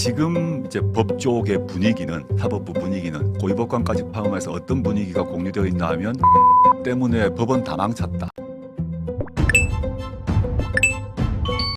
지금 이제 법 쪽의 분위기는 사법부 분위기는 고위법관까지 포함해서 어떤 분위기가 공유되어 있나 하면 때문에 법원 다 망쳤다.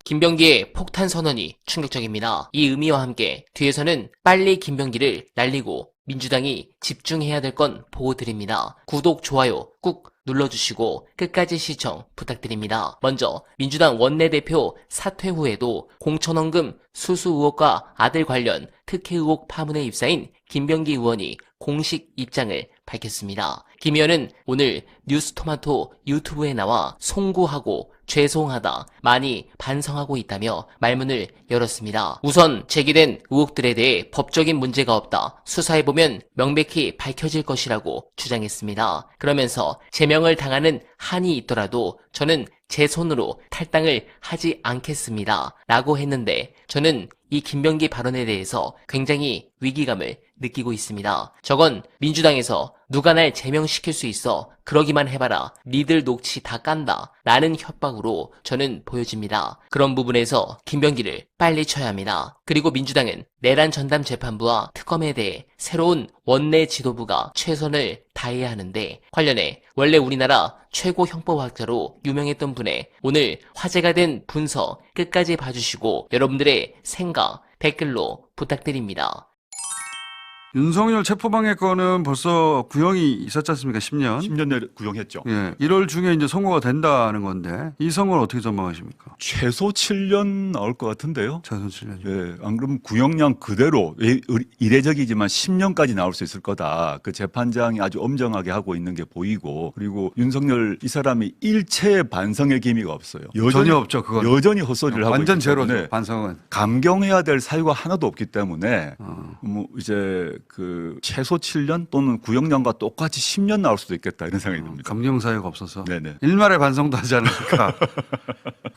김병기의 폭탄 선언이 충격적입니다. 이 의미와 함께 뒤에서는 빨리 김병기를 날리고 민주당이 집중해야 될 건 보고 드립니다. 구독, 좋아요 꾹 눌러주시고 끝까지 시청 부탁드립니다. 먼저 민주당 원내대표 사퇴 후에도 공천원금 수수 의혹과 아들 관련 특혜 의혹 파문에 입사인 김병기 의원이 공식 입장을 밝혔습니다. 김 의원은 오늘 뉴스토마토 유튜브에 나와 송구하고 죄송하다, 많이 반성하고 있다며 말문을 열었습니다. 우선 제기된 의혹들에 대해 법적인 문제가 없다, 수사해보면 명백히 밝혀질 것이라고 주장했습니다. 그러면서 제명을 당하는 한이 있더라도 저는 제 손으로 탈당을 하지 않겠습니다 라고 했는데, 저는 이 김병기 발언에 대해서 굉장히 위기감을 느끼고 있습니다. 저건 민주당에서 누가 날 제명시킬 수 있어, 그러기만 해봐라, 니들 녹취 다 깐다 라는 협박으로 저는 보여집니다. 그런 부분에서 김병기를 빨리 쳐야 합니다. 그리고 민주당은 내란 전담 재판부와 특검에 대해 새로운 원내 지도부가 최선을 다해야 하는데, 관련해 원래 우리나라 최고 형법학자로 유명했던 분의 오늘 화제가 된 분서 끝까지 봐주시고 여러분들의 생각 댓글로 부탁드립니다. 윤석열 체포방해 건은 벌써 구형이 있었지 않습니까? 10년. 10년 내에 구형했죠. 예. 1월 중에 이제 선고가 된다는 건데 이 선고는 어떻게 전망하십니까? 최소 7년 나올 것 같은데요. 최소 7년. 예, 안 그러면 구형량 그대로 이례적이지만 10년까지 나올 수 있을 거다. 그 재판장이 아주 엄정하게 하고 있는 게 보이고, 그리고 윤석열 이 사람이 일체의 반성의 기미가 없어요. 전혀 없죠. 그건 여전히 헛소리를 하고 완전 있기 제로죠. 때문에 반성은. 감경해야 될 사유가 하나도 없기 때문에 뭐 이제 그 최소 7년 또는 구형량과 똑같이 10년 나올 수도 있겠다, 이런 생각이 듭니다. 감경 사유가 없어서. 네네. 일말의 반성도 하지 않으니까.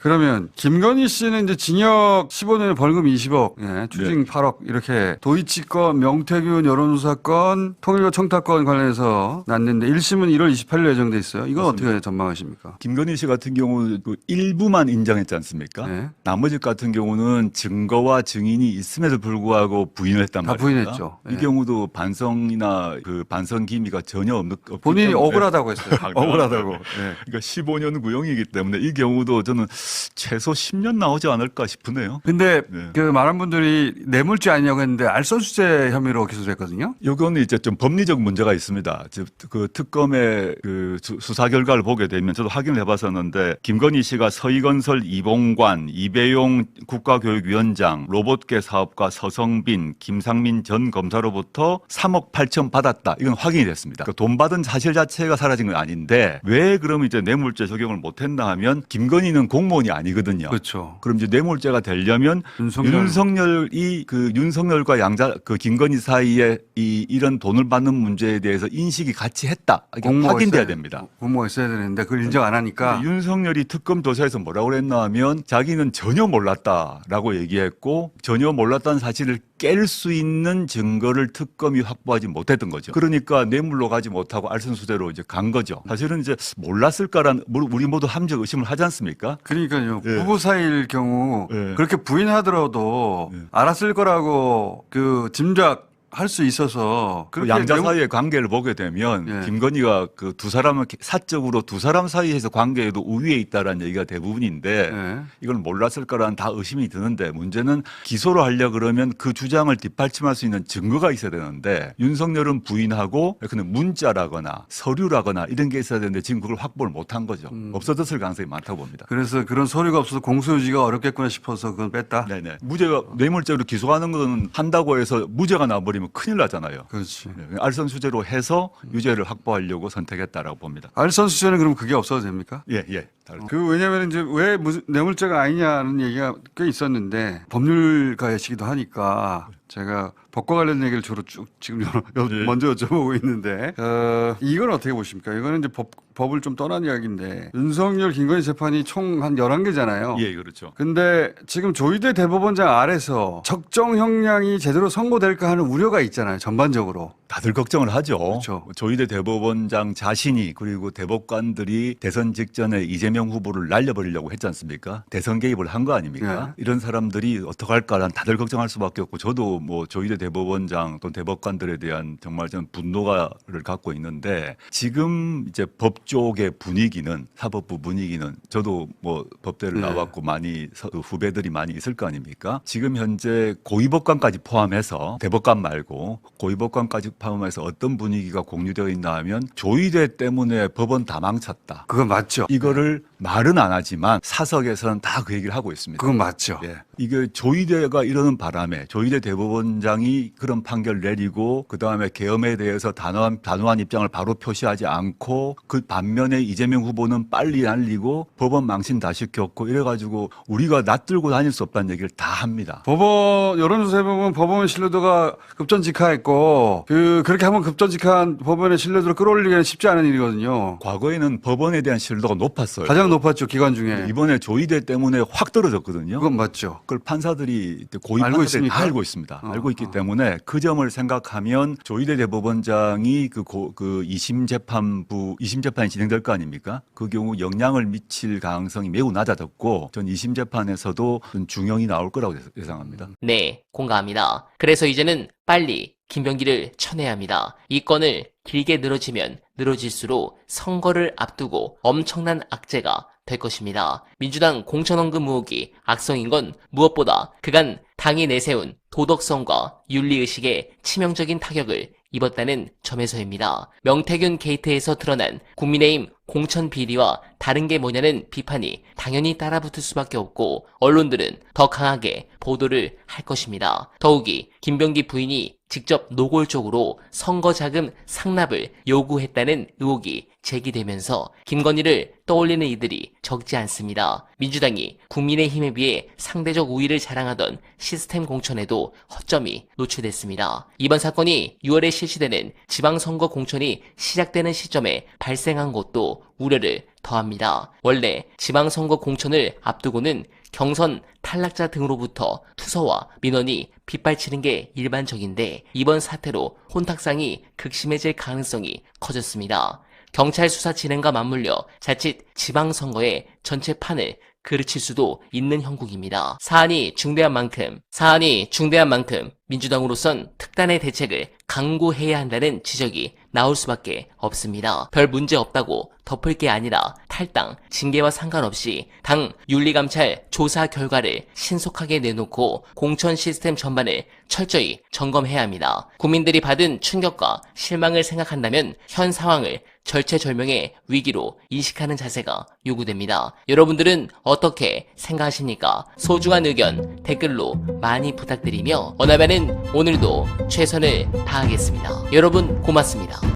그러면 김건희 씨는 이제 징역 15년에 벌금 20억, 예, 추징 8억 이렇게 도이치 건, 명태균 여론조사 건, 통일교 청탁건 관련해서 났는데 1심은 1월 28일 예정돼 있어요. 이건 맞습니다. 어떻게 전망하십니까? 김건희 씨 같은 경우는 그 일부만 인정했지 않습니까? 네. 나머지 같은 경우는 증거와 증인이 있음에도 불구하고 부인을 했단 다 말입니다. 부인했죠. 이 네. 반성이나 그 반성 기미가 전혀 없기 본인이 때문에 억울하다고 했어요. 아, 억울하다고. 네. 예. 그러니까 15년 구형이기 때문에 이 경우도 저는 최소 10년 나오지 않을까 싶으네요. 근데 네. 그 많은 분들이 뇌물죄 아니냐고 했는데 알선수재 혐의로 기소됐거든요. 이거는 이제 좀 법리적 문제가 있습니다. 즉, 그 특검의 그 수사 결과를 보게 되면 저도 확인을 해봤었는데, 김건희 씨가 서희건설 이봉관, 이배용 국가교육위원장, 로봇계 사업가 서성빈, 김상민 전 검사로부터 3억 8천 받았다. 이건 확인이 됐습니다. 그러니까 돈 받은 사실 자체가 사라진 건 아닌데, 왜 그럼 이제 뇌물죄 적용을 못했나 하면 김건희는 공무원이 아니거든요. 그렇죠. 그럼 이제 뇌물죄가 되려면 윤석열이 그 윤석열과 그 김건희 사이에 이런 돈을 받는 문제에 대해서 인식이 같이 했다, 이게 확인돼야 됩니다. 공모가 있어야 되는데 그걸 인정 안 하니까. 윤석열이 특검 조사에서 뭐라고 그랬나 하면 자기는 전혀 몰랐다라고 얘기했고, 전혀 몰랐다는 사실을 깰 수 있는 증거를 특검이 확보하지 못했던 거죠. 그러니까 뇌물로 가지 못하고 알선수재로 이제 간 거죠. 사실은 이제 몰랐을까라는, 우리 모두 함정 의심을 하지 않습니까? 그러니까요. 예. 부부 사이일 경우 예. 그렇게 부인하더라도 알았을 거라고 그 짐작할 수 있어서 그 그렇게 양자 뇌물- 사이의 관계를 보게 되면 예. 김건희가 그 두 사람을 사적으로 두 사람 사이에서 관계에도 우위에 있다라는 얘기가 대부분인데, 예. 이걸 몰랐을 거라는 다 의심이 드는데, 문제는 기소를 하려 그러면 그 주장을 뒷받침할 수 있는 증거가 있어야 되는데, 윤석열은 부인하고 그냥 문자라거나 서류라거나 이런 게 있어야 되는데 지금 그걸 확보를 못한 거죠. 없어졌을 가능성이 많다고 봅니다. 그래서 그런 서류가 없어서 공소유지가 어렵겠구나 싶어서 그건 뺐다. 네네. 무죄가 뇌물죄로 기소하는 건 한다고 해서 무죄가 나버리면 큰일 나잖아요. 그렇지. 네, 알선수재로 해서 유죄를 확보하려고 선택했다라고 봅니다. 알선수재는 그럼 그게 없어도 됩니까? 예, 예. 왜냐면 이제 왜 뇌물죄가 아니냐는 얘기가 꽤 있었는데 법률가이시기도 하니까 제가 법과 관련 얘기를 주로 쭉 지금 예. 먼저 여쭤보고 있는데 이건 어떻게 보십니까? 이거는 이제 법을 좀 떠난 이야기인데 윤석열 김건희 재판이 총 한 11개잖아요. 예, 그렇죠. 근데 지금 조희대 대법원장 아래서 적정 형량이 제대로 선고될까 하는 우려가 있잖아요. 전반적으로. 다들 걱정을 하죠. 그렇죠. 조희대 대법원장 자신이 그리고 대법관들이 대선 직전에 이재명 후보를 날려버리려고 했지 않습니까? 대선 개입을 한 거 아닙니까? 네. 이런 사람들이 어떡할까란 다들 걱정할 수밖에 없고 저도 뭐 조희대 대법원장 또 대법관들에 대한 정말 좀 분노가를 갖고 있는데 지금 이제 법 쪽의 분위기는 사법부 분위기는 저도 뭐 법대를 네. 나왔고 많이 후배들이 많이 있을 거 아닙니까? 지금 현재 고위법관까지 포함해서 대법관 말고 고위법관까지 포함해서 어떤 분위기가 공유되어 있나 하면 조희대 때문에 법원 다 망쳤다. 그건 맞죠. 이거를 말은 안 하지만 사석에서는 다 그 얘기를 하고 있습니다. 그건 맞죠. 예. 이게 조희대가 이러는 바람에 조희대 대법원장이 그런 판결 내리고 그다음에 계엄에 대해서 단호한 입장을 바로 표시하지 않고 그 반면에 이재명 후보는 빨리 날리고 법원 망신 다 시켰고 이래가지고 우리가 낯들고 다닐 수 없다는 얘기를 다 합니다. 법원 여론조사에 보면 법원 신뢰도가 급전직하했고 그렇게 한번 급전직한 법원의 신뢰도를 끌어올리기는 쉽지 않은 일이거든요. 과거에는 법원에 대한 신뢰도가 높았어요. 가장 높았죠, 기관 중에. 이번에 조희대 때문에 확 떨어졌거든요. 그건 맞죠. 그걸 판사들이 고위 알고 판사들이 있습니까? 다 알고 있습니다. 알고 있기 때문에 그 점을 생각하면 조희대 대법원장이 그 2심 재판이 진행될 거 아닙니까? 그 경우 영향을 미칠 가능성이 매우 낮아졌고 전 2심 재판에서도 좀 중형이 나올 거라고 예상합니다. 네, 공감합니다. 그래서 이제는 빨리 김병기를 쳐내야 합니다. 이 건을 길게 늘어지면 늘어질수록 선거를 앞두고 엄청난 악재가 될 것입니다. 민주당 공천원금 의혹이 악성인 건 무엇보다 그간 당이 내세운 도덕성과 윤리의식에 치명적인 타격을 입었다는 점에서입니다. 명태균 게이트에서 드러난 국민의힘 공천 비리와 다른 게 뭐냐는 비판이 당연히 따라붙을 수밖에 없고 언론들은 더 강하게 보도를 할 것입니다. 더욱이 김병기 부인이 직접 노골적으로 선거자금 상납을 요구했다는 의혹이 제기되면서 김건희를 떠올리는 이들이 적지 않습니다. 민주당이 국민의힘에 비해 상대적 우위를 자랑하던 시스템 공천에도 허점이 노출됐습니다. 이번 사건이 6월에 실시되는 지방선거 공천이 시작되는 시점에 발생한 것도 우려를 더합니다. 원래 지방선거 공천을 앞두고는 경선 탈락자 등으로부터 투서와 민원이 빗발치는 게 일반적인데 이번 사태로 혼탁상이 극심해질 가능성이 커졌습니다. 경찰 수사 진행과 맞물려 자칫 지방선거의 전체 판을 그르칠 수도 있는 형국입니다. 사안이 중대한 만큼 민주당으로선 특단의 대책을 강구해야 한다는 지적이 나올 수밖에 없습니다. 별 문제 없다고 덮을 게 아니라 탈당, 징계와 상관없이 당 윤리감찰 조사 결과를 신속하게 내놓고 공천 시스템 전반을 철저히 점검해야 합니다. 국민들이 받은 충격과 실망을 생각한다면 현 상황을 절체절명의 위기로 인식하는 자세가 요구됩니다. 여러분들은 어떻게 생각하십니까? 소중한 의견 댓글로 많이 부탁드리며 원하면은 오늘도 최선을 다하겠습니다. 여러분 고맙습니다.